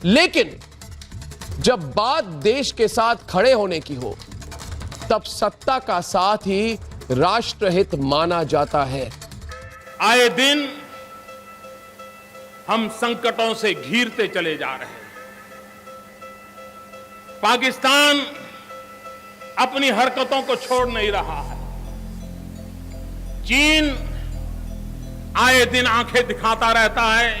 लेकिन जब बात देश के साथ खड़े होने की हो, तब सत्ता का साथ ही राष्ट्रहित माना जाता है। आए दिन हम संकटों से घिरते चले जा रहे हैं। पाकिस्तान अपनी हरकतों को छोड़ नहीं रहा है। चीन आए दिन आंखें दिखाता रहता है,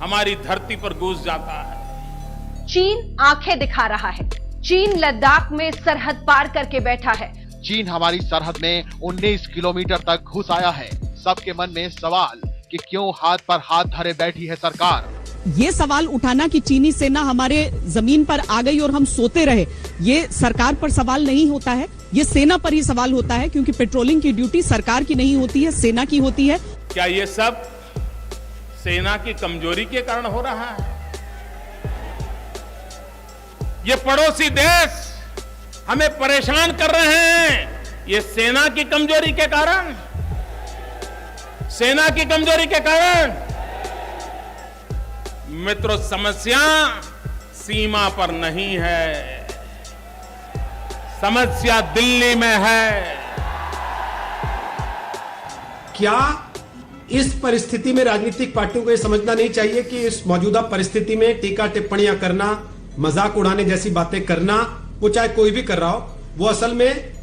हमारी धरती पर घुस जाता है। चीन आंखें दिखा रहा है। चीन लद्दाख में सरहद पार करके बैठा है। चीन हमारी सरहद में 19 किलोमीटर तक घुस आया है। सबके मन में सवाल कि क्यों हाथ पर हाथ धरे बैठी है सरकार। ये सवाल उठाना कि चीनी सेना हमारे जमीन पर आ गई और हम सोते रहे, ये सरकार पर सवाल नहीं होता है, ये सेना पर ही सवाल होता है, क्योंकि पेट्रोलिंग की ड्यूटी सरकार की नहीं होती है, सेना की होती है। क्या ये सब सेना की कमजोरी के कारण हो रहा है? ये पड़ोसी देश हमें परेशान कर रहे हैं, ये सेना की कमजोरी के कारण, सेना की कमजोरी के कारण। मित्रों, समस्या सीमा पर नहीं है, समस्या दिल्ली में है। क्या इस परिस्थिति में राजनीतिक पार्टियों को यह समझना नहीं चाहिए कि इस मौजूदा परिस्थिति में टीका टिप्पणियां करना, मजाक उड़ाने जैसी बातें करना, वो चाहे कोई भी कर रहा हो, वो असल में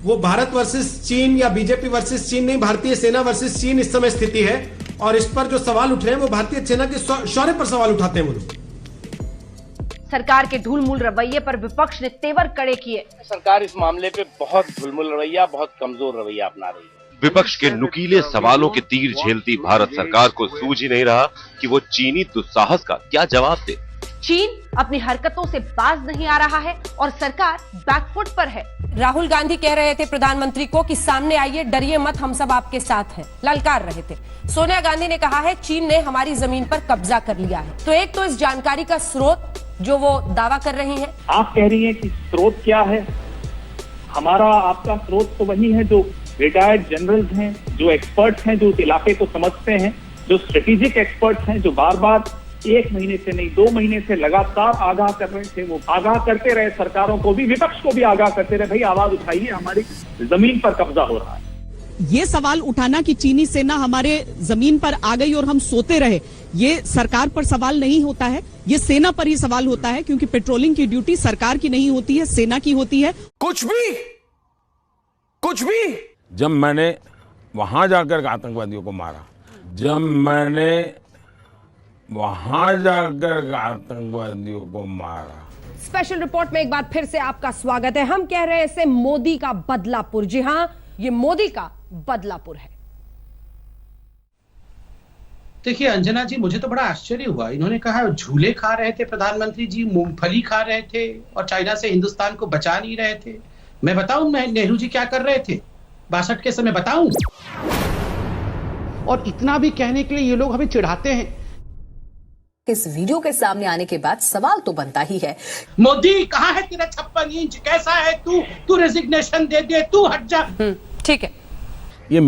वो भारत वर्सेस चीन या बीजेपी वर्सेस चीन नहीं, भारतीय सेना वर्सेस चीन इस समय स्थिति है। और इस पर जो सवाल उठ रहे हैं वो भारतीय सेना के शौर्य पर सवाल उठाते हैं वो लोग। सरकार के ढुलमुल रवैये पर विपक्ष ने तेवर कड़े किए। सरकार इस मामले पे बहुत ढुलमुल रवैया, बहुत कमजोर रवैया अपना रही है। विपक्ष के नुकीले सवालों के तीर झेलती भारत सरकार को सूझ ही नहीं रहा कि वो चीनी दुस्साहस का क्या जवाब दे। चीन अपनी हरकतों से बाज नहीं आ रहा है और सरकार बैकफुट पर है। राहुल गांधी कह रहे थे प्रधानमंत्री को कि सामने आइए, डरिए मत, हम सब आपके साथ हैं, ललकार रहे थे। सोनिया गांधी ने कहा है चीन ने हमारी जमीन पर कब्जा कर लिया है। तो एक तो इस जानकारी का स्रोत जो वो दावा कर रही हैं। आप कह रही हैं कि स्रोत क्या है? हमारा आपका स्रोत तो वही है जो रिटायर्ड जनरल्स हैं, जो एक्सपर्ट्स हैं, जो उस इलाके को समझते हैं, जो स्ट्रेटेजिक एक्सपर्ट्स हैं, जो बार बार 1 महीने से नहीं 2 महीने से लगातार आगाह कर रहे थे। वो आगाह करते रहे, सरकारों को भी, विपक्ष को भी आगाह करते रहे, भाई आवाज उठाइए, हमारी जमीन पर कब्जा हो रहा है। ये सवाल उठाना कि चीनी सेना हमारे जमीन पर आ गई और हम सोते रहे, ये सरकार पर सवाल नहीं होता है, ये सेना पर ही सवाल होता है, क्योंकि पेट्रोलिंग की ड्यूटी सरकार की नहीं होती है, सेना की होती है। कुछ भी जब मैंने वहां जाकर आतंकवादियों को मारा, जब मैंने वहां जाकर आतंकवादियों को मारा। स्पेशल रिपोर्ट में एक बार फिर से आपका स्वागत है। हम कह रहे हैं इसे मोदी का बदलापुर। जी हां, ये मोदी का बदलापुर है। देखिए अंजना जी, मुझे तो बड़ा आश्चर्य हुआ। इन्होंने कहा झूले खा रहे थे प्रधानमंत्री जी, मूंगफली खा रहे थे और चाइना से हिंदुस्तान को बचा नहीं रहे थे। मैं बताऊं नेहरू जी क्या कर रहे थे 62 के समय, बताऊं? और इतना भी कहने के लिए ये लोग हमें चिढ़ाते हैं। इस वीडियो के सामने आने के बाद सवाल तो बनता ही है, मोदी कहाँ है तेरा 56 इंच? कैसा है तू? तू रेजिग्नेशन दे दे, तू हट जा। ठीक है।